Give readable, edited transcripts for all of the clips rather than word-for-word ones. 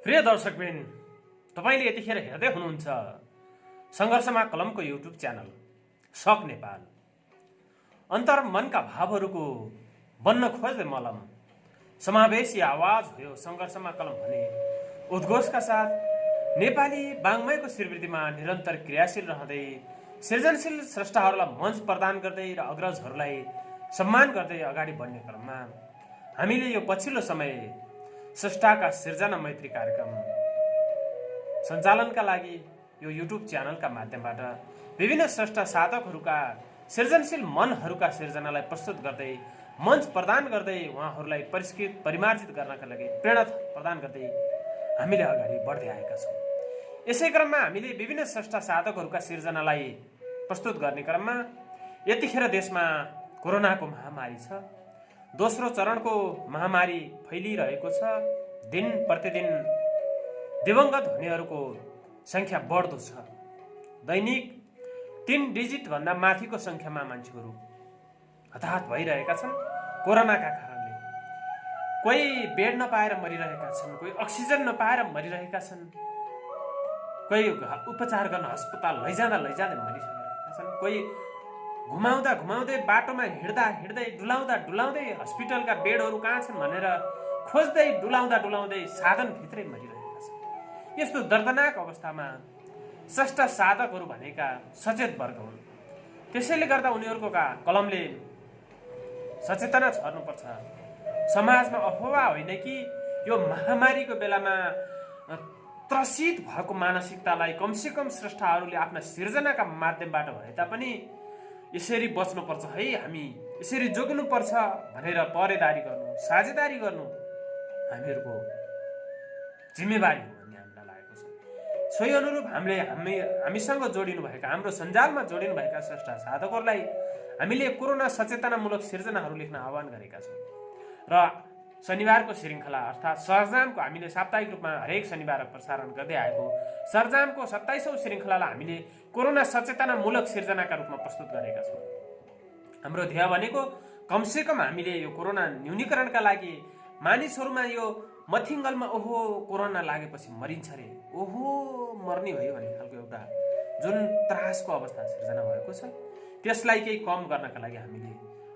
प्रिय दर्शकबिन, तपाईले यतिखेर हेर्दै हुनुहुन्छ संघर्षमा कलमको युट्युब च्यानल सक नेपाल। अन्तर्मनका भावहरूको बन्न खोज्दै मलम समावेशी आवाज हो यो संघर्षमा कलम भने उद्घोषका साथ नेपाली वाङ्मयको श्रीवृद्धिमा निरन्तर क्रियाशील रहँदै सृजनशील स्रष्टाहरूलाई मञ्च प्रदान गर्दै र अग्रजहरूलाई सम्मान गर्दै अगाडि बढ्ने क्रममा हामीले यो पछिल्लो समय स्रष्टाका सिर्जना मैत्री कार्यक्रम सञ्चालनका लागि यो युट्युब च्यानलका माध्यमबाट विभिन्न स्रष्टा साधकहरूका सृजनशील मनहरूका सिर्जनालाई प्रस्तुत गर्दै मञ्च प्रदान गर्दै उहाँहरूलाई परिष्कृत परिमार्जित गर्नका लागि प्रेरणा प्रदान गर्दै हामीले अगाडि बढ्दै आएका छौँ। यसै क्रममा हामीले विभिन्न स्रष्टा साधकहरूका सिर्जनालाई प्रस्तुत गर्ने क्रममा यतिखेर देशमा कोरोनाको महामारी छ। दोस्रो चरणको महामारी फैलिरहेको छ। दिन प्रतिदिन दिवंगत हुनेहरूको संख्या बढ्दो छ। दैनिक 3 डिजिट भन्दा माथिको संख्यामा मान्छेहरू हताहत भइरहेका छन् कोरोनाका कारणले। कोही बेड नपाएर मरिरहेका छन्, कोही अक्सिजन नपाएर मरिरहेका छन्, कोही उपचार गर्न अस्पताल लैजाँदै मरिसकेका छन्, कोही घुमाउँदै बाटोमा हिँड्दै डुलाउँदै हस्पिटलका बेडहरू कहाँ छन् भनेर खोज्दै डुलाउँदै साधनभित्रै मरिरहेका छन्। यस्तो दर्दनाक अवस्थामा स्रष्टा साधकहरू भनेका सचेत वर्ग हुन्। त्यसैले गर्दा उनीहरूको कलमले सचेतना छर्नुपर्छ। समाजमा अफवाह होइन कि यो महामारीको बेलामा त्रसित भएको मानसिकतालाई कमसेकम स्रष्टाहरूले आफ्ना सिर्जनाका माध्यमबाट भए तापनि यसरी बच्नुपर्छ है, हामी यसरी जोग्नुपर्छ भनेर पहरेदारी गर्नु, साझेदारी गर्नु हामीहरूको जिम्मेवारी हो भन्ने हामीलाई लागेको छ। सोही अनुरूप हामीसँग जोडिनुभएका, हाम्रो सञ्जालमा जोडिनुभएका स्रष्टा साधकहरूलाई हामीले कोरोना सचेतनामूलक सिर्जनाहरू लेख्न आह्वान गरेका छौँ र शनिबारको श्रृङ्खला अर्थात् सरजामको हामीले साप्ताहिक रूपमा हरेक शनिबार प्रसारण गर्दै आएको सरजामको 27औं श्रृङ्खलालाई हामीले कोरोना सचेतनामूलक सिर्जनाका रूपमा प्रस्तुत गरेका छौँ। हाम्रो ध्येय भनेको कमसेकम हामीले यो कोरोना न्यूनीकरणका लागि मानिसहरूमा यो मथिङ्गलमा ओहो कोरोना लागेपछि मरिन्छ रे, ओहो मर्ने भयो भन्ने खालको एउटा जुन त्रासको अवस्था सिर्जना भएको छ त्यसलाई केही कम गर्नका लागि हामीले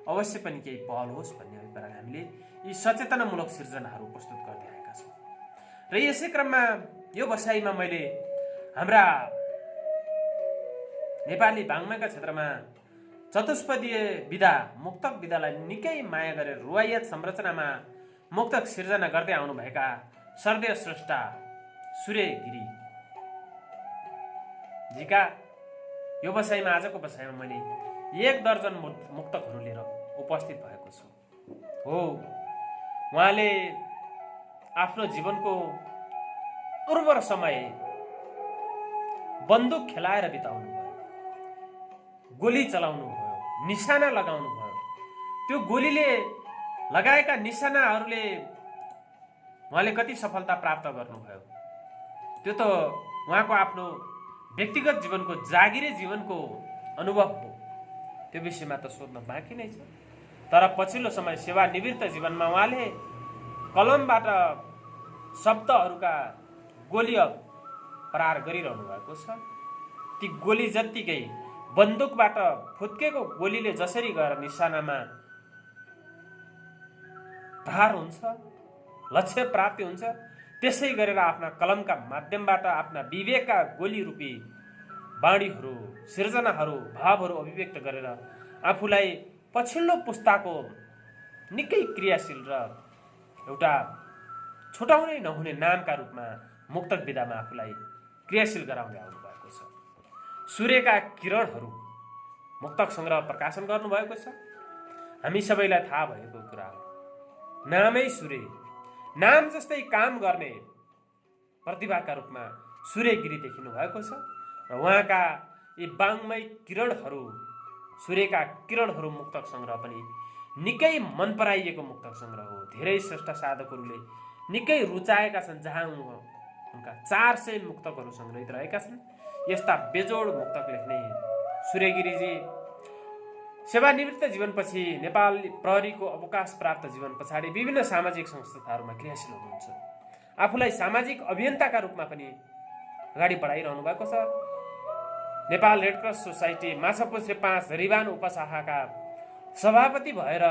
अवश्य पनि केही पहल होस् भन्ने अभिप्राय हामीले यी सचेतनामूलक सिर्जनाहरू प्रस्तुत गर्दै आएका छौँ। र यसै क्रममा यो बसाइमा मैले हाम्रा नेपाली वाङ्मयका क्षेत्रमा चतुष्पदीय विधा मुक्तक विधालाई निकै माया गरेर रुवायत संरचनामा मुक्तक सिर्जना गर्दै आउनुभएका सर्देय स्रष्टा सूर्य गिरी जीका यो बसाइमा आजको बसाइमा मैले 1 दर्जन मुक्तकहरू लिएर उपस्थित भएको छु। हो, उहाँले आफ्नो जीवनको उर्वर समय बन्दुक खेलाएर बिताउनु भयो, गोली चलाउनु भयो, निशाना लगाउनु भयो। त्यो गोलीले लगाएका निशानाहरूले उहाँले कति सफलता प्राप्त गर्नुभयो त्यो त उहाँको आफ्नो व्यक्तिगत जीवनको जागिरे जीवनको अनुभव हो। त्यो विषयमा त सोध्न बाँकी नै छ। तर पछिल्लो समय सेवानिवृत्त जीवनमा उहाँले कलमबाट शब्दहरूका गोली प्रहार गरिरहनु भएको छ। ती गोली जत्तिकै बन्दुकबाट फुत्केको गोलीले जसरी गएर निशानामा प्रहार हुन्छ, लक्ष्य प्राप्ति हुन्छ, त्यसै गरेर आफ्ना कलमका माध्यमबाट आफ्ना विवेकका गोली रूपी वाणीहरू, सिर्जनाहरू, भावहरू अभिव्यक्त गरेर आफूलाई पछिल्लो पुस्ताको निकै क्रियाशील र एउटा छुटाउनै नहुने नामका रूपमा मुक्तक विधामा आफूलाई क्रियाशील गराउँदै आउनु भएको छ। सूर्यका किरणहरू मुक्तक सङ्ग्रह प्रकाशन गर्नुभएको छ। हामी सबैलाई थाहा भएको कुरा हो, नामै सूर्य, नाम जस्तै काम गर्ने प्रतिभाका रूपमा सूर्य गिरी देखिनु भएको छ। र उहाँका यी वाङ्मय किरणहरू, सूर्यका किरणहरू मुक्तक सङ्ग्रह पनि निकै मन पराइएको मुक्तक सङ्ग्रह हो। धेरै श्रेष्ठ साधकहरूले निकै रुचाएका छन्, जहाँ उनका 400 मुक्तकहरू सङ्ग्रहित रहेका छन्। यस्ता बेजोड मुक्तक लेख्ने सूर्य गिरीजी सेवानिवृत्त जीवनपछि नेपाल प्रहरीको अवकाश प्राप्त जीवन पछाडि विभिन्न सामाजिक संस्थाहरूमा क्रियाशील हुनुहुन्छ। आफूलाई सामाजिक अभियन्ताका रूपमा पनि अगाडि बढाइरहनु भएको छ। Nepal red cross society Machhapuchhre 5 रिबान उपशाखाका सभापति भएर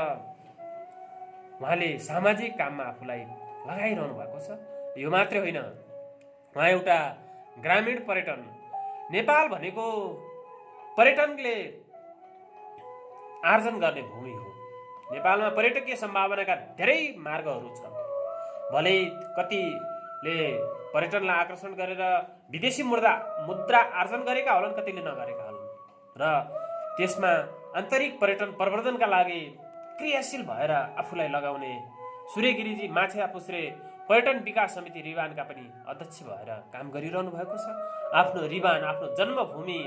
उहाँले सामाजिक काममा आफूलाई लगाइरहनु भएको छ। यो मात्रै होइन, उहाँ एउटा ग्रामीण पर्यटन, नेपाल भनेको पर्यटनले आर्जन गर्ने भूमि हो। नेपालमा पर्यटकीय सम्भावनाका धेरै मार्गहरू छन्। भलै कतिले पर्यटनलाई आकर्षण गरेर विदेशी मुद्रा आर्जन गरेका होलान्, कतिले नगरेका होलान्, र त्यसमा आन्तरिक पर्यटन प्रवर्धनका लागि क्रियाशील भएर आफूलाई लगाउने सूर्यगिरीजी माछापुच्छ्रे पर्यटन विकास समिति रिबानका पनि अध्यक्ष भएर काम गरिरहनु भएको छ। आफ्नो रिबान, आफ्नो जन्मभूमि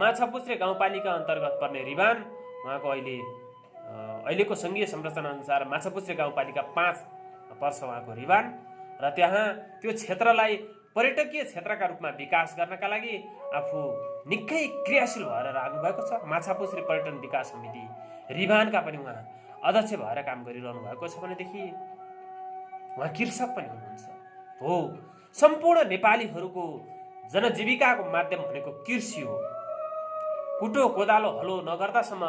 माछापुच्छ्रे गाउँपालिका अन्तर्गत पर्ने रिबान, उहाँको अहिलेको सङ्घीय संरचना अनुसार माछापुच्छ्रे गाउँपालिका 5 पर्छ उहाँको रिबान, र त्यहाँ त्यो क्षेत्रलाई पर्यटकीय क्षेत्रका रूपमा विकास गर्नका लागि आफू निकै क्रियाशील भएर लाग्नु भएको छ। माछापुच्छ्रे पर्यटन विकास समिति रिबानका पनि उहाँ अध्यक्ष भएर काम गरिरहनु भएको छ भनेदेखि उहाँ कृषक पनि हुनुहुन्छ। हो, सम्पूर्ण नेपालीहरूको जनजीविकाको माध्यम भनेको कृषि हो। कुटो कोदालो हलो नगर्दासम्म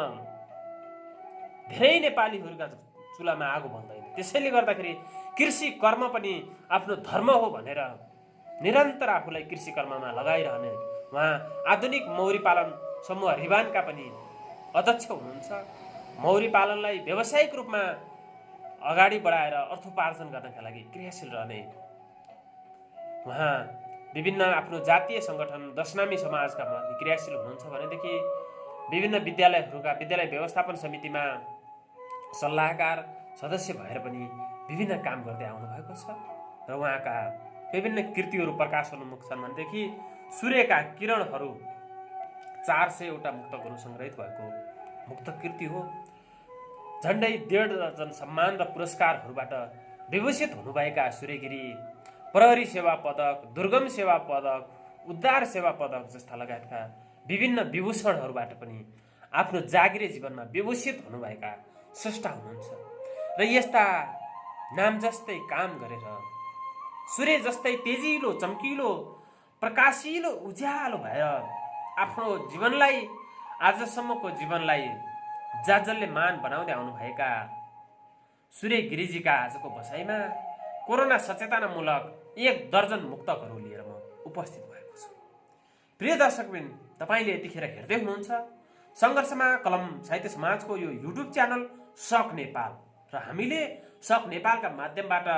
धेरै नेपालीहरूका चुलामा आगो बल्दैन। त्यसैले गर्दाखेरि कृषि कर्म पनि आफ्नो धर्म हो भनेर निरन्तर आफूलाई कृषि कर्ममा लगाइरहने उहाँ आधुनिक मौरी पालन समूह रिबानका पनि अध्यक्ष हुनुहुन्छ। मौरी पालनलाई व्यावसायिक रूपमा अगाडि बढाएर अर्थोपार्जन गर्नका लागि क्रियाशील रहने उहाँ विभिन्न आफ्नो जातीय सङ्गठन दशनामी समाजका क्रियाशील हुनुहुन्छ भनेदेखि विभिन्न विद्यालयहरूका विद्यालय व्यवस्थापन समितिमा सल्लाहकार सदस्य भएर पनि विभिन्न काम गर्दै आउनु भएको छ। र उहाँका विभिन्न कृतिहरू प्रकाशोन्मुख छन् भनेदेखि सूर्यका किरणहरू 400 मुक्तकहरू सङ्ग्रहित भएको मुक्त कृति हो। झन्डै 1.5 दर्जन सम्मान र पुरस्कारहरूबाट विभूषित हुनुभएका सूर्यगिरी प्रहरी सेवा पदक, दुर्गम सेवा पदक, उद्धार सेवा पदक जस्ता लगायतका विभिन्न विभूषणहरूबाट पनि आफ्नो जागिरे जीवनमा विभूषित हुनुभएका स्रष्टा हुनुहुन्छ। र यस्ता नाम जस्तै काम गरेर सूर्य जस्तै तेजिलो चम्किलो प्रकाशिलो उज्यालो भएर आफ्नो जीवनलाई, आजसम्मको जीवनलाई जाजल्यमान बनाउँदै आउनुभएका सूर्यगिरीजीका आजको बसाइमा कोरोना सचेतनामूलक 1 दर्जन मुक्तकहरू लिएर म उपस्थित भएको छु। प्रिय दर्शकवृन्द, तपाईँले यतिखेर हेर्दै हुनुहुन्छ सङ्घर्षमा कलम साहित्य समाजको यो युट्युब च्यानल सक नेपाल, र हामीले सक नेपालका माध्यमबाट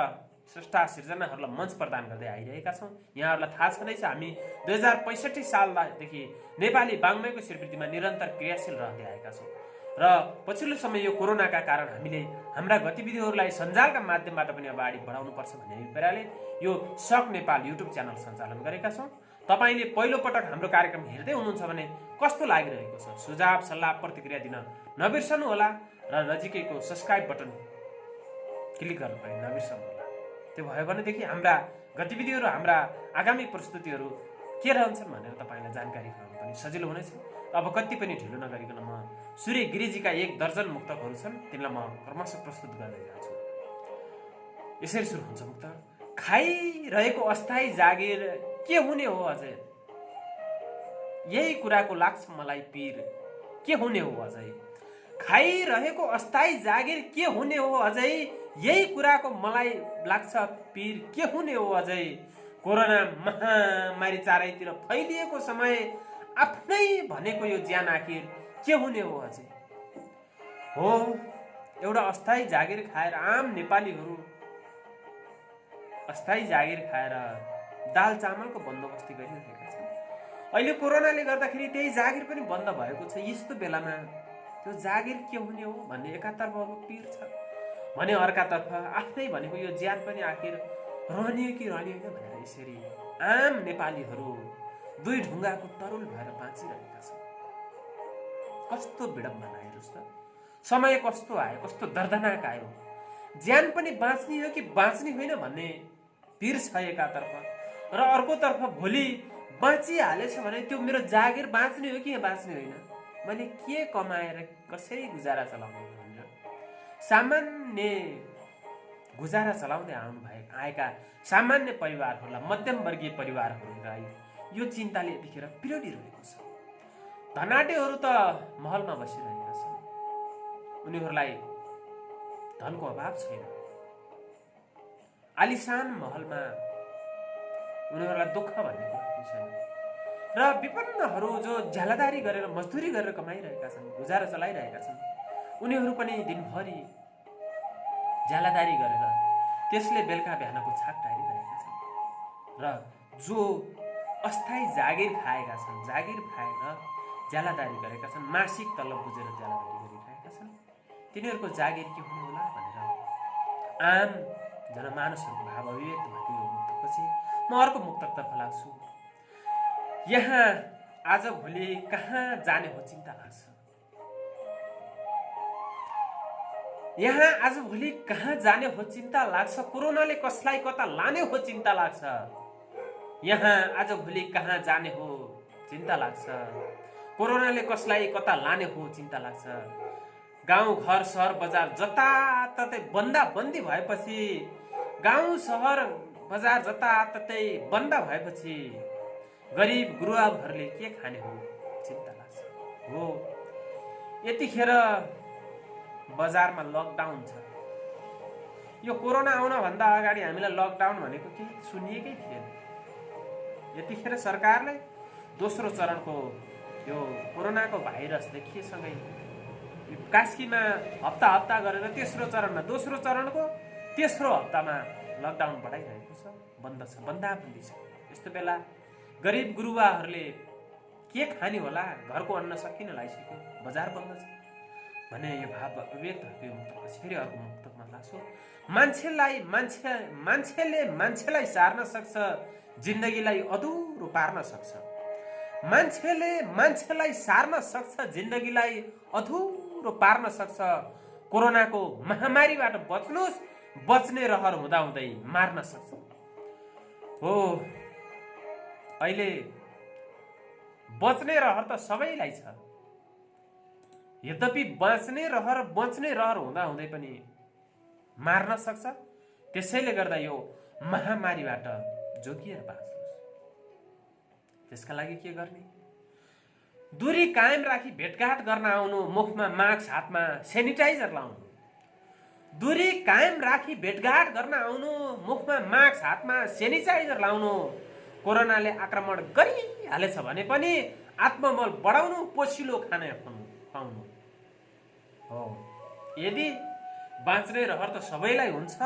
स्रष्टा सिर्जनाहरूलाई मञ्च प्रदान गर्दै आइरहेका छौँ। यहाँहरूलाई थाहा छँदैछ हामी 2065 सालदेखि नेपाली वाङ्मयको स्वीकृतिमा निरन्तर क्रियाशील रहँदै आएका छौँ, र पछिल्लो समय यो कोरोनाका कारण हामीले हाम्रा गतिविधिहरूलाई सञ्जालका माध्यमबाट पनि अगाडि बढाउनुपर्छ भन्ने अभिप्रायले यो सक नेपाल युट्युब च्यानल सञ्चालन गरेका छौँ। तपाईँले पहिलोपटक हाम्रो कार्यक्रम हेर्दै हुनुहुन्छ भने कस्तो लागिरहेको छ, सुझाव सल्लाह प्रतिक्रिया दिन नबिर्सनुहोला, र नजिकैको सब्सक्राइब बटन क्लिक गर्न पनि नबिर्सनुहोला। त्यो भयो भनेदेखि हाम्रा गतिविधिहरू, हाम्रा आगामी प्रस्तुतिहरू के रहन्छन् भनेर तपाईँलाई जानकारी गराउन पनि सजिलो हुनेछ। अब कति पनि ढिलो नगरिकन म सूर्यगिरीजीका 1 दर्जन मुक्तकहरू छन्, तिनलाई म क्रमशः प्रस्तुत गर्दै जान्छु। यसरी सुरु हुन्छ मुक्त। खाइरहेको अस्थायी जागिर के हुने हो अझै, यही कुराको लाग्छ मलाई पीर के हुने हो अझै। खाइरहेको अस्थायी जागिर के हुने हो अझै, यही कुराको मलाई लाग्छ पीर के हुने हो अझै। कोरोना महामारी चारैतिर फैलिएको समय आफ्नै भनेको यो ज्यान आखिर के हुने हो अझै। हो, एउटा अस्थायी जागिर खाएर आम नेपालीहरू अस्थायी जागिर खाएर दाल चामलको बन्दोबस्ती गरिरहेका छन्। अहिले कोरोनाले गर्दाखेरि त्यही जागिर पनि बन्द भएको छ। यस्तो बेलामा त्यो जागिर के हुने हो भन्ने एकातर्फ अब पीर छ भने अर्कातर्फ आफ्नै भनेको यो ज्यान पनि आखिर रहने कि रहने होइन भनेर यसरी आम नेपालीहरू दुई ढुङ्गाको तरुल भएर बाँचिरहेका छन्। कस्तो विडम्बना हेर्नुहोस् त, समय कस्तो आयो, कस्तो दर्दनाक आयो। ज्यान पनि बाँच्ने हो कि बाँच्ने होइन भन्ने पीर छ एकातर्फ, र अर्कोतर्फ भोलि बाँचिहालेछ भने त्यो मेरो जागिर बाँच्ने हो कि बाँच्ने होइन, मैले के कमाएर कसरी गुजारा चलाउनु भनेर सामान्य गुजारा चलाउँदै आएका सामान्य परिवारहरूलाई, मध्यम वर्गीय परिवारहरूलाई यो चिन्ताले यतिखेर पिरोडिरहेको छ। धनाढ्यहरू त महलमा बसिरहेका छन्, उनीहरूलाई धनको अभाव छैन। आलिशान महलमा उनीहरूलाई दुःख भन्ने कुरा छैन। र विपन्नहरू जो झ्यालादारी गरेर मजदुरी गरेर कमाइरहेका छन्, गुजारा चलाइरहेका छन्, उनीहरू पनि दिनभरि झ्यालादारी गरेर त्यसले बेलुका बिहानको छाक टारिरहेका छन्। र जो अस्थायी जागिर खाएका छन्, जागिर खाएर झ्यालादारी गरेका छन्, मासिक तलब बुझेर झ्यालादारी गरिरहेका छन्, तिनीहरूको जागिर के हुनु होला भनेर आम जनमानसहरूको भाव अभिव्यक्त भएको यो मुक्तकपछि म अर्को मुक्तकतर्फ लाग्छु। यहाँ आजभोलि कहाँ जाने हो चिन्ता लाग्छ, यहाँ आजभोलि कहाँ जाने हो चिन्ता लाग्छ, कोरोनाले कसलाई कता लाने हो चिन्ता लाग्छ। यहाँ आजभोलि कहाँ जाने हो चिन्ता लाग्छ, कोरोनाले कसलाई कता लाने हो चिन्ता लाग्छ। गाउँ घर सहर बजार जताततै बन्दाबन्दी भएपछि, गाउँ सहर बजार जताततै बन्दा भएपछि गरिब गुरुवाहरूले के खाने हो चिन्ता लाग्छ। हो यतिखेर बजारमा लकडाउन छ। यो कोरोना आउनभन्दा अगाडि हामीलाई लकडाउन भनेको केही सुनिएकै थिएन। यतिखेर सरकारले दोस्रो चरणको यो कोरोनाको भाइरस देखिएसँगै कास्कीमा हप्ता हप्ता गरेर तेस्रो चरणमा, दोस्रो चरणको तेस्रो हप्तामा लकडाउन बढाइरहेको छ, बन्द छ, बन्दाबन्दी छ। यस्तो बेला गरिब गुरुवाहरूले के खाने होला, घरको अन्न सकिन लागिसक्यो, बजार बन्द छ भने यो भाव अभिव्यक्त भएको मुक्तपछि फेरि अर्को मुक्तकमा लाग्छु। मान्छेले मान्छेलाई सार्न सक्छ, जिन्दगीलाई अधुरो पार्न सक्छ। मान्छेले मान्छेलाई सार्न सक्छ, जिन्दगीलाई अधुरो पार्न सक्छ। कोरोनाको महामारीबाट बच्नुस्, बच्ने रहर हुँदाहुँदै मार्न सक्छ। हो अहिले बच्ने रहर त सबैलाई छ, यद्यपि बच्ने रहर हुँदाहुँदै पनि मार्न सक्छ। त्यसैले गर्दा यो महामारीबाट जोगिएर बाँच्नुहोस्। त्यसका लागि के गर्ने? दूरी कायम राखी भेटघाट गर्न आउनु, मुखमा मास्क हातमा सेनिटाइजर लाउनु। दूरी कायम राखी भेटघाट गर्न आउनु, मुखमा मास्क हातमा सेनिटाइजर लाउनु। कोरोनाले आक्रमण गरिहालेछ भने पनि आत्मबल बढाउनु, पोसिलो खाना पाउनु। हो यदि बाँच्ने रहर त सबैलाई हुन्छ,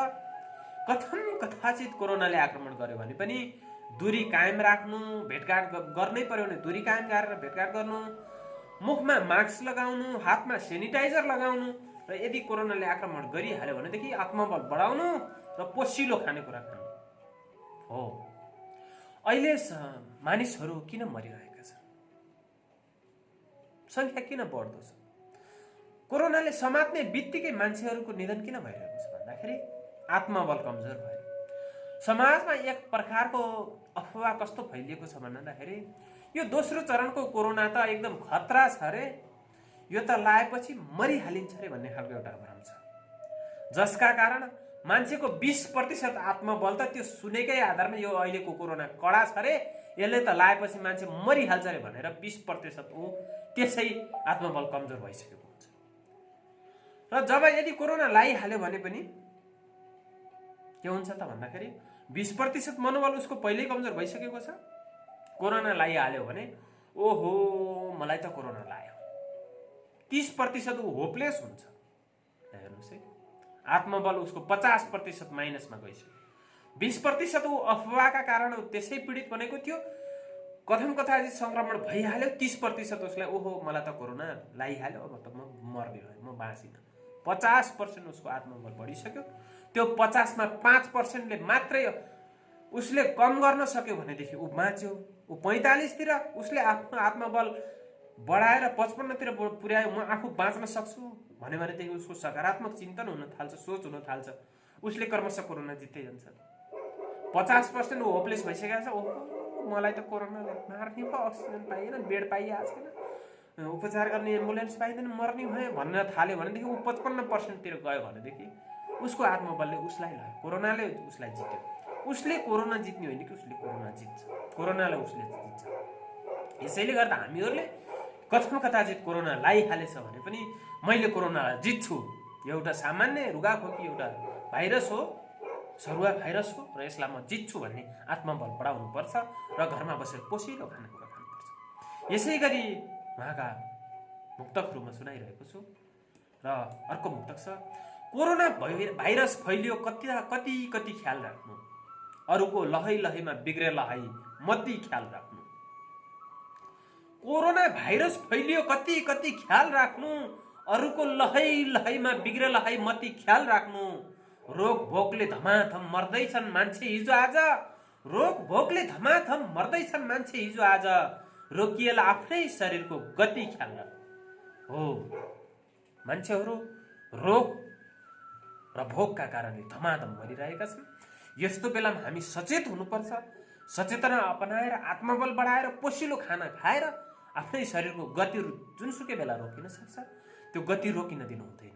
कथम कथाचित कोरोनाले आक्रमण गर्यो भने पनि दूरी कायम राख्नु, भेटघाट गर्नै पर्यो भने दूरी कायम गरेर भेटघाट गर्नु, मुखमा मास्क लगाउनु, हातमा सेनिटाइजर लगाउनु। र यदि कोरोनाले आक्रमण गरिहाल्यो भनेदेखि आत्मबल बढाउनु र पोसिलो खानेकुरा खानु। हो अहिले मानिसहरू किन मरिरहेका छन्, संख्या किन बढ्दो छ? कोरोनाले समात्ने बित्तिकै मान्छेहरूको निधन किन भइरहेको छ भन्दाखेरि आत्मबल कमजोर भयो। समाजमा एक प्रकारको अफवाह कस्तो फैलिएको छ भन्दाखेरि यो दोस्रो चरणको कोरोना त एकदम खतरा छ अरे, यो त लाएपछि मरिहालिन्छ अरे भन्ने खालको एउटा भ्रम छ, जसका कारण मान्छेको 20% आत्मबल त त्यो सुनेकै आधारमा यो अहिलेको कोरोना कडा छ अरे, यसले त लाएपछि मान्छे मरिहाल्छ अरे भनेर 20% ऊ त्यसै आत्मबल कमजोर भइसकेको हुन्छ। र जब यदि कोरोना लाइहाल्यो भने पनि के हुन्छ त भन्दाखेरि 20% मनोबल उसको पहिल्यै कमजोर भइसकेको छ। कोरोना लाइहाल्यो भने ओहो मलाई त कोरोना लाग्यो, 30% ऊ होपलेस हुन्छ। हेर्नुहोस् है, आत्मबल उसको 50% माइनसमा गइसक्यो। 20% ऊ अफवाहका कारण त्यसै पीडित बनेको थियो, कथम कथाचित संक्रमण भइहाल्यो, 30% उसलाई ओहो मलाई त कोरोना लाइहाल्यो, अब त म मर्ने भएँ, म बाँचिन। 50% उसको आत्मबल बढिसक्यो। त्यो 50 मा 5%ले मात्रै उसले कम गर्न सक्यो भनेदेखि ऊ बाँच्यो। ऊ 45 तिर उसले आफ्नो आत्मबल बढाएर 55 तिर पुर्यायो, म आफू बाँच्न सक्छु भन्यो भनेदेखि उसको सकारात्मक चिन्तन हुन थाल्छ, सोच हुन थाल्छ, उसले क्रमशः कोरोना जित्दै जान्छ। 50% ऊ होपलेस भइसकेको छ, ओहो मलाई त कोरोनाले मार्ने पो, अक्सिजन पाइएन, बेड पाइएको छैन, उपचार गर्ने एम्बुलेन्स पाइँदैन, मर्ने भए भन्न थाल्यो भनेदेखि ऊ 55% तिर गयो भनेदेखि उसको आत्मबलले उसलाई लग्यो, कोरोनाले उसलाई जित्यो। उसले कोरोना जित्ने होइन कि उसले कोरोना जित्छ, कोरोनालाई उसले जित्छ। यसैले गर्दा हामीहरूले कथम कदाचित कोरोना लगाइहालेछ भने पनि मैले कोरोनालाई जित्छु, एउटा सामान्य रुगाखोकी एउटा भाइरस हो, सरुवा भाइरस हो र यसलाई म जित्छु भन्ने आत्मबल बढाउनुपर्छ र घरमा बसेर पोसिलो खानेकुरा खानुपर्छ। यसै गरी उहाँका मुक्तकहरू म सुनाइरहेको छु र अर्को मुक्तक छ, कोरोना भाइरस फैलियो कति कति ख्याल राख्नु, अरूको लहै लहैमा बिग्रेला है मती ख्याल राख्नु। कोरोना भाइरस फैलियो कति कति ख्याल राख्नु, अरूको लहै लहैमा बिग्रेला है मती ख्याल राख्नु। रोग भोकले धमाधम मर्दैछन् मान्छे हिजो आज, रोग भोकले धमाधम मर्दैछन् मान्छे हिजो आज, रोकिएला आफ्नै शरीरको गति ख्याल राख्नु। हो, मान्छेहरू रोग र भोकका कारणले धमाधम मरिरहेका छन्। यस्तो बेलामा हामी सचेत हुनुपर्छ, सचेतना अपनाएर आत्मबल बढाएर पोसिलो खाना खाएर आफ्नै शरीरको गतिहरू जुनसुकै बेला रोकिन सक्छ त्यो गति रोकिन दिनु हुँदैन,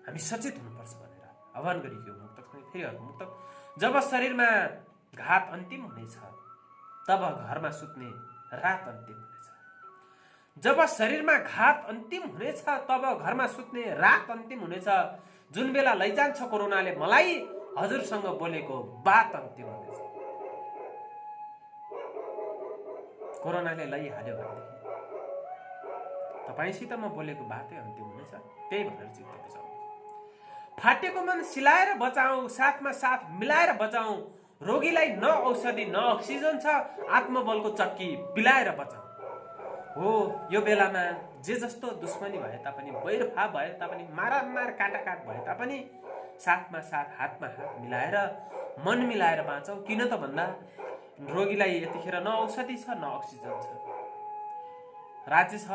हामी सचेत हुनुपर्छ भनेर आह्वान गरियो मुक्तकसँग। फेरि अर्को मुक्तक, जब शरीरमा घात अन्तिम हुनेछ तब घरमा सुत्ने रात अन्तिम हुनेछ। जब शरीरमा घात अन्तिम हुनेछ तब घरमा सुत्ने रात अन्तिम हुनेछ। जुन बेला लैजान्छ कोरोनाले मलाई हजुरसँग बोलेको बात अन्तिम हुनेछ। कोरोनाले लैहाल्यो भनेदेखि तपाईसित म बोलेको बातै अन्तिम हुनेछ, त्यही भनेर चित्त बुझाउँ। फाटेको मन सिलाएर बचाऊ, साथमा साथ मिलाएर बचाऊ। रोगीलाई न औषधि न अक्सिजन छ, आत्मबलको चक्की बिलाएर बचाऊ। हो, यो बेलामा जे जस्तो दुश्मनी भए तापनि, वैरभाव भए तापनि, मारामार काटाकाट भए तापनि साथमा साथ हातमा हात मिलाएर मन मिलाएर बाँचौँ। किन त भन्दा रोगीलाई यतिखेर न औषधि छ न अक्सिजन छ। राज्य छ,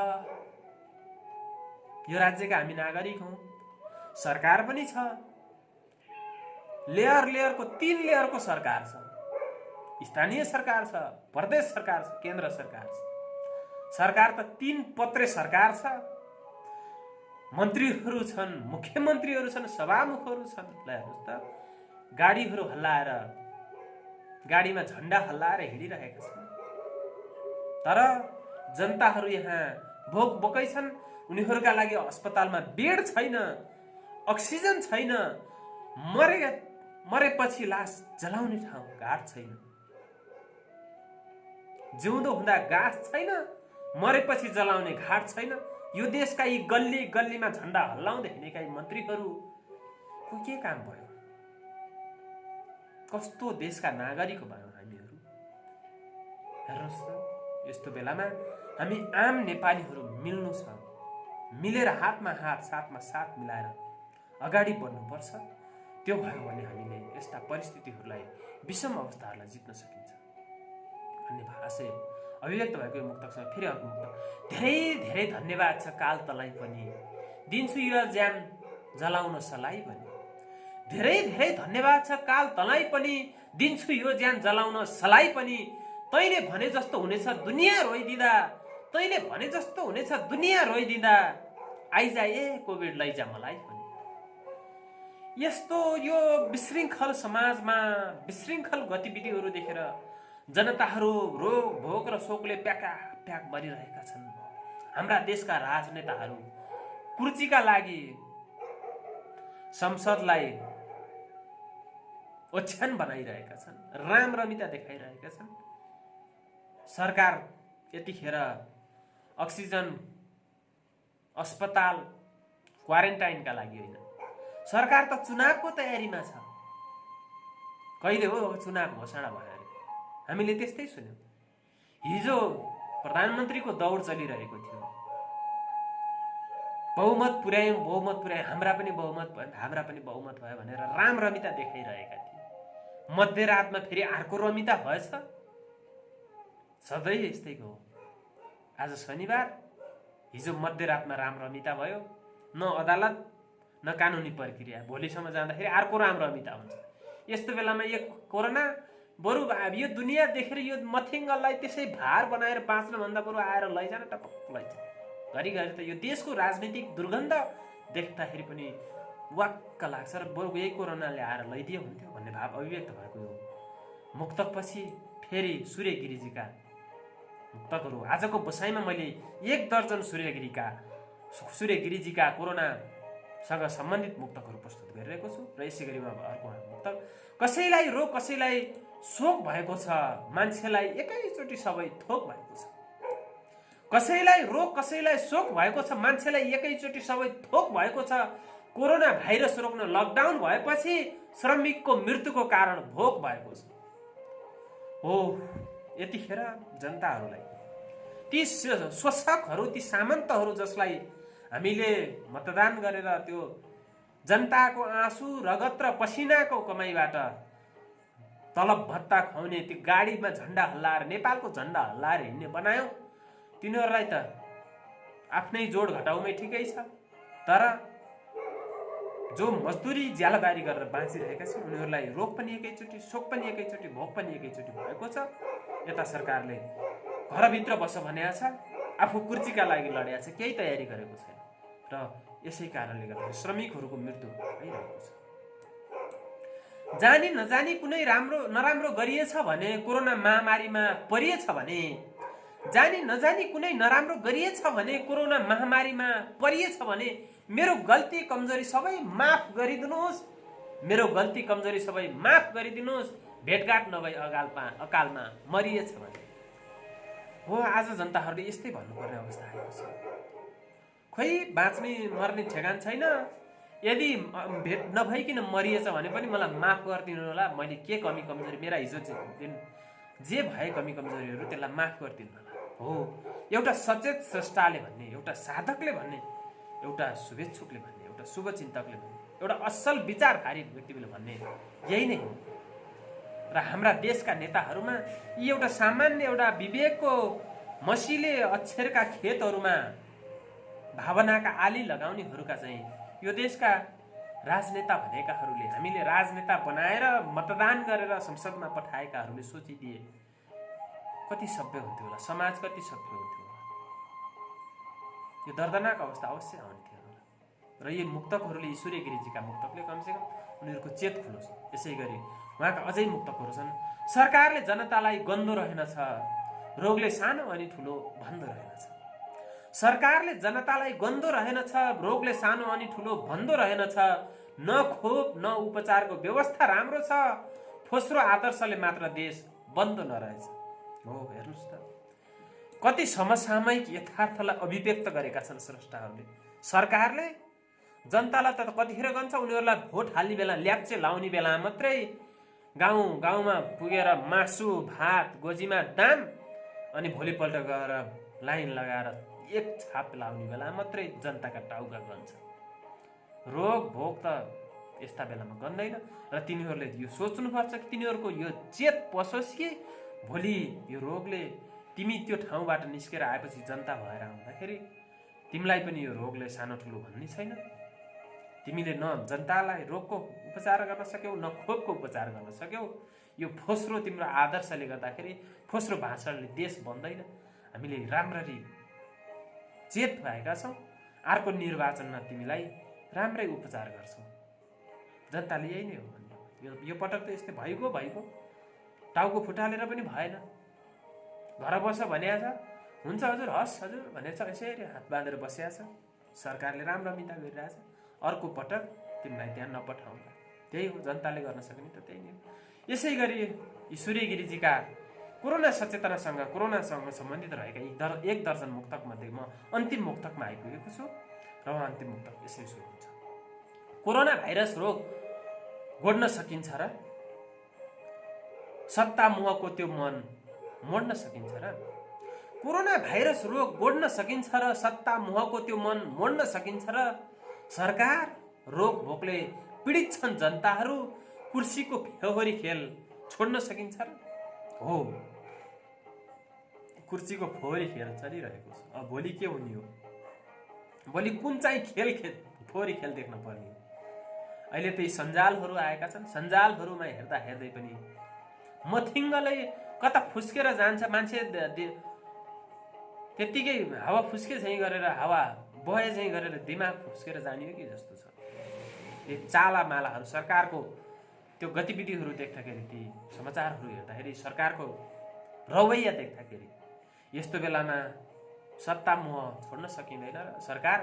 यो राज्यका हामी नागरिक हौँ, सरकार पनि छ, लेयरको 3 लेयरको सरकार छ। स्थानीय सरकार छ, प्रदेश सरकार छ, केन्द्र सरकार छ। सरकार त 3 पत्रे सरकार छ। मन्त्रीहरू छन्, मुख्यमन्त्रीहरू छन्, सभामुखहरू छन्। ल हेर्नुहोस् त, गाडीहरू हल्लाएर, गाडीमा झन्डा हल्लाएर हिँडिरहेका छन्। तर जनताहरू यहाँ भोक बोकै छन्। उनीहरूका लागि अस्पतालमा बेड छैन, अक्सिजन छैन, मरेपछि लास जलाउने ठाउँ घाट छैन, जिउँदो हुँदा गाँस छैन, मरेपछि जलाउने घाट छैन। यो देशका यी गल्ली गल्लीमा झन्डा हल्लाउँदै हिँडेका मन्त्रीहरूको के काम भयो? कस्तो देशका नागरिक भयौँ हामीहरू? हेर्नुहोस् त, यस्तो बेलामा हामी आम नेपालीहरू मिल्नु छ, मिलेर हातमा हात साथमा साथ मिलाएर अगाडि बढ्नुपर्छ। त्यो भयो भने हामीले यस्ता परिस्थितिहरूलाई, विषम अवस्थाहरूलाई जित्न सकिन्छ भन्ने भाषा अभिव्यक्त भएको यो मुक्तकसँग फेरि अर्को मुक्तक, धेरै धेरै धन्यवाद छ काल तलाई पनि, दिन्छु यो ज्यान जलाउन सलाई पनि। धेरै धेरै धन्यवाद छ काल तलाई पनि, दिन्छु यो ज्यान जलाउन सलाई पनि। तैँले भने जस्तो हुनेछ दुनियाँ रोइदिँदा, तैँले भने जस्तो हुनेछ दुनियाँ रोइदिँदा, आइजा ए कोभिड लैजा मलाई पनि। यस्तो यो विशृङ्खल समाजमा विशृङ्खल गतिविधिहरू देखेर जनताहरू रोग भोग र शोकले प्याक मरिरहेका छन्। हाम्रा देशका राजनेताहरू कुर्चीका लागि संसदलाई ओछ्यान बनाइरहेका छन्, रामरमिता देखाइरहेका छन्। सरकार यतिखेर अक्सिजन, अस्पताल, क्वारेन्टाइनका लागि होइन, सरकार त चुनावको तयारीमा छ। कहिले हो अब चुनाव घोषणा भयो अरे? हामीले त्यस्तै सुन्यौँ। हिजो प्रधानमन्त्रीको दौड चलिरहेको थियो, बहुमत पुर्यायौँ, हाम्रा पनि बहुमत भयो भनेर रामरमिता देखाइरहेका थिए। मध्यरातमा फेरि अर्को रमिता भएछ। सधैँ यस्तैको हो। आज शनिबार, हिजो मध्यरातमा रामरमिता भयो, न अदालत न कानुनी प्रक्रिया। भोलिसम्म जाँदाखेरि अर्को रामरमिता हुन्छ। यस्तो बेलामा यो कोरोना बरु यो दुनियाँ देखेर यो मथिङ्गललाई त्यसै भार बनाएर बाँच्नभन्दा बरु आएर लैजान, टपक्क लैजान। घरिघरि त यो देशको राजनीतिक दुर्गन्ध देख्दाखेरि पनि वाक्क लाग्छ र बरु यही कोरोनाले आएर लैदियो हुन्थ्यो भन्ने भाव अभिव्यक्त भएको यो मुक्तकपछि फेरि सूर्य गिरिजीका मुक्तकहरू आजको बसाइमा मैले 1 दर्जन सूर्य गिरिजीका कोरोनासँग सम्बन्धित मुक्तकहरू प्रस्तुत गरिरहेको छु र यसै गरी अर्को मुक्तक कसैलाई रोग कसैलाई शोक भएको छ मान्छेलाई एकैचोटि सबै थोक भएको छ कसैलाई रोग कसैलाई शोक भएको छ मान्छेलाई एकैचोटि सबै थोक भएको छ कोरोना भाइरस रोक्न लकडाउन भएपछि श्रमिकको मृत्युको कारण भोक भएको छ हो यतिखेर जनताहरूलाई ती शोषकहरू ती सामन्तहरू जसलाई हामीले मतदान गरेर त्यो जनताको आँसु रगत र पसिनाको कमाइबाट तलब भत्ता खुवाउने त्यो गाडीमा झन्डा हल्लाएर नेपालको झन्डा हल्लाएर हिँड्ने बनायौँ तिनीहरूलाई त आफ्नै जोड घटाउमै ठिकै छ तर जो मजदुरी ज्यालाबारी गरेर बाँचिरहेका छन् उनीहरूलाई रोग पनि एकैचोटि शोक पनि एकैचोटि भोक पनि एकैचोटि भएको छ यता सरकारले घरभित्र बस भनेको छ आफू कुर्चीका लागि लडेको छ केही तयारी गरेको छैन र यसै कारणले गर्दा श्रमिकहरूको मृत्यु भइरहेको छ जानी नजानी कुनै नराम्रो गरिएछ भने कोरोना महामारीमा परिएछ भने जानी नजानी कुनै नराम्रो गरिएछ भने कोरोना महामारीमा परिएछ भने मेरो गल्ती कमजोरी सबै माफ गरिदिनुहोस् मेरो गल्ती कमजोरी सबै माफ गरिदिनुहोस् भेटघाट नभई अकालमा मरिएछ भने हो आज जनताहरूले यस्तै भन्नुपर्ने अवस्था आएको छ खोइ बाँच्ने मर्ने ठेगान छैन यदि भेट नभइकन मरिएछ भने पनि मलाई माफ गरिदिनु होला मैले के कमी कमजोरी मेरा हिजो जे भए कमी कमजोरीहरू त्यसलाई माफ गरिदिनु होला हो एउटा सचेत स्रष्टाले भन्ने एउटा साधकले भन्ने एउटा शुभेच्छुकले भन्ने एउटा शुभचिन्तकले भन्ने एउटा असल विचारधारी व्यक्तिले भन्ने यही नै हो र हाम्रा देशका नेताहरूमा यी एउटा सामान्य एउटा विवेकको मसिले अक्षरका खेतहरूमा भावनाका आली लगाउनेहरूका चाहिँ यो देशका राजनेता भनेकाहरूले हामीले राजनेता बनाएर मतदान गरेर संसदमा पठाएकाहरूले सोचिदिए कति सभ्य हुन्थ्यो होला समाज कति सभ्य हुन्थ्यो होला यो दर्दनाक अवस्था अवश्य आउने थियो होला र यी मुक्तकहरूले सूर्य गिरिजीका मुक्तकले कमसेकम उनीहरूको चेत खुलोस् यसै गरी उहाँका अझै मुक्तकहरू छन् सरकारले जनतालाई गन्दो रहेनछ रोगले सानो अनि ठुलो भन्दो रहेनछ सरकारले जनतालाई गन्दो रहेनछ रोगले सानो अनि ठुलो भन्दो रहेनछ न खोप न उपचारको व्यवस्था राम्रो छ फोस्रो आदर्शले मात्र देश बन्द नरहेछ हो हेर्नुहोस् त कति समसामयिक यथार्थलाई अभिव्यक्त गरेका छन् स्रष्टाहरूले सरकारले जनतालाई त कतिखेर गन्छ उनीहरूलाई भोट हाल्ने बेला ल्याप्चे लाउने बेला मात्रै गाउँमा पुगेर मासु भात गोजीमा दाम अनि भोलिपल्ट गएर लाइन लगाएर एक छाप लाउने बेला मात्रै जनताका टाउका गन्छ रोग भोग त यस्ता बेलामा गन्दैन र तिनीहरूले यो सोच्नुपर्छ कि तिनीहरूको यो चेत पसोस् कि भोलि यो रोगले तिमी त्यो ठाउँबाट निस्केर आएपछि जनता भएर आउँदाखेरि तिमीलाई पनि यो रोगले सानो ठुलो भन्ने छैन तिमीले न जनतालाई रोगको उपचार गर्न सक्यौ न खोपको उपचार गर्न सक्यौ यो फोस्रो तिम्रो आदर्शले गर्दाखेरि फोस्रो भाषणले देश बन्दैन हामीले राम्ररी चेत भएका छौँ अर्को निर्वाचनमा तिमीलाई राम्रै उपचार गर्छौँ जनताले यही नै हो भन्ने यो पटक त यस्तै भइगयो टाउको फुटालेर पनि भएन घर बस भनेको छ हुन्छ हजुर हस् हजुर भनेछ यसरी हात बाँधेर बसिया छ सरकारले राम्रो मिता गरिरहेछ अर्को पटक तिमीलाई त्यहाँ नपठाउँला त्यही हो जनताले गर्न सक्ने त त्यही नै हो यसै गरी यी सूर्य गिरिजीका कोरोना सचेतनासँग कोरोनासँग सम्बन्धित रहेका एक दर्जन मुक्तक मध्ये म अन्तिम मुक्तकमा आइपुगेको छु र अन्तिम मुक्तक यसै सुरु हुन्छ कोरोना भाइरस रोग गोड्न सकिन्छ र सत्ता मोहको त्यो मन मोड्न सकिन्छ र कोरोना भाइरस रोग गोड्न सकिन्छ र सत्ता मोहको त्यो मन मोड्न सकिन्छ र सरकार रोग भोकले पीडित छन् जनताहरू कुर्सीको फेहोरी खेल छोड्न सकिन्छ र हो कुर्सीको फोहोरी खेल चलिरहेको छ अब भोलि के हुने हो भोलि कुन चाहिँ फोहोरी खेल देख्न पर्ने अहिले त यी सञ्जालहरू आएका छन् सञ्जालहरूमा हेर्दै पनि मथिङ्गले कता फुस्केर जान्छ मान्छे त्यत्तिकै हावा फुस्के चाहिँ गरेर हावा बहे चाहिँ गरेर दिमाग फुस्केर जाने हो कि जस्तो छ यी चालामालाहरू सरकारको त्यो गतिविधिहरू देख्दाखेरि, ती समाचारहरू हेर्दाखेरि, सरकारको रवैया देख्दाखेरि यस्तो बेलामा सत्ता मोह छोड्न सकिँदैन। र सरकार,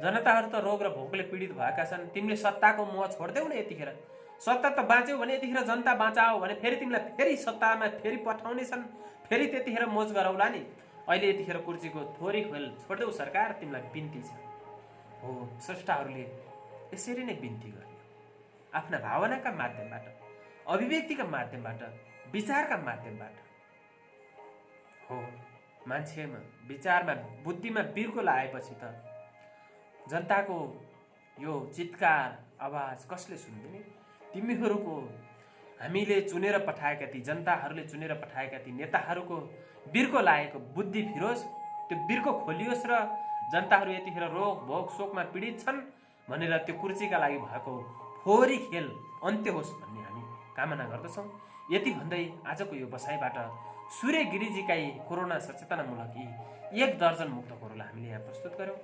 जनताहरू त रोग र भोकले पीडित भएका छन्, तिमीले सत्ताको मोह छोड्देऊ न। यतिखेर सत्ता त बाँच्यौ भने यतिखेर जनता बाँचाओ भने फेरि तिमीलाई फेरि सत्तामा फेरि पठाउनेछन्, फेरि त्यतिखेर मोज गरौला नि। अहिले यतिखेर कुर्सीको थोरै खेल छोड्देऊ सरकार, तिमीलाई बिन्ती छ। हो, स्रष्टाहरूले यसरी नै बिन्ती गर्ने, आफ्ना भावनाका माध्यमबाट, अभिव्यक्तिका माध्यमबाट, विचारका माध्यमबाट। हो, मान्छेमा विचारमा बुद्धिमा बिर्को लगाएपछि त जनताको यो चित्कार आवाज कसले सुन्दिने? तिमीहरूको हामीले चुनेर पठाएका ती जनताहरूले चुनेर पठाएका ती नेताहरूको बिर्को लागेको बुद्धि फिरोस्, त्यो बिर्को खोलियोस् र जनताहरू यतिखेर रोग भोग शोकमा पीडित छन् भनेर त्यो कुर्सीका लागि भएको फोहोरी खेल अन्त्य होस् भन्ने हामी कामना गर्दछौँ। यति भन्दै आजको यो बसाइबाट सूर्य गिरिजीका यी कोरोना सचेतनामूलक यी 1 दर्जन मुक्तकहरूलाई हामीले यहाँ प्रस्तुत गऱ्यौँ।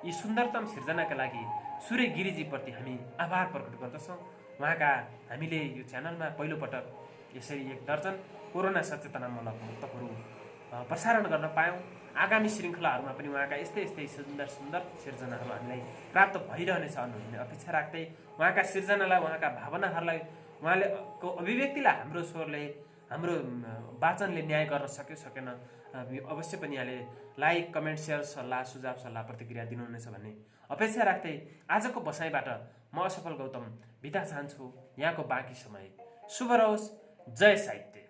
यी सुन्दरतम सिर्जनाका लागि सूर्य गिरिजीप्रति हामी आभार प्रकट गर्दछौँ। उहाँका हामीले यो च्यानलमा पहिलोपटक यसरी 1 दर्जन कोरोना सचेतनामूलक मुक्तकहरू प्रसारण गर्न पायौँ। आगामी श्रृङ्खलाहरूमा पनि उहाँका यस्तै सुन्दर सुन्दर सिर्जनाहरू हामीलाई प्राप्त भइरहनेछ भन्ने अपेक्षा राख्दै, उहाँका सिर्जनालाई, उहाँका भावनाहरूलाई, उहाँले को अभिव्यक्तिलाई हाम्रो स्वरले, हाम्रो वाचनले न्याय गर्न सक्यो सकेन, अवश्य पनि यहाँले लाइक, कमेन्ट, सेयर, सल्लाह, सुझाव, सल्लाह, प्रतिक्रिया दिनुहुनेछ भन्ने अपेक्षा राख्दै आजको बसाइबाट म असफल गौतम बिदा चाहन्छु। यहाँको बाँकी समय शुभ रहोस्। जय साहित्य।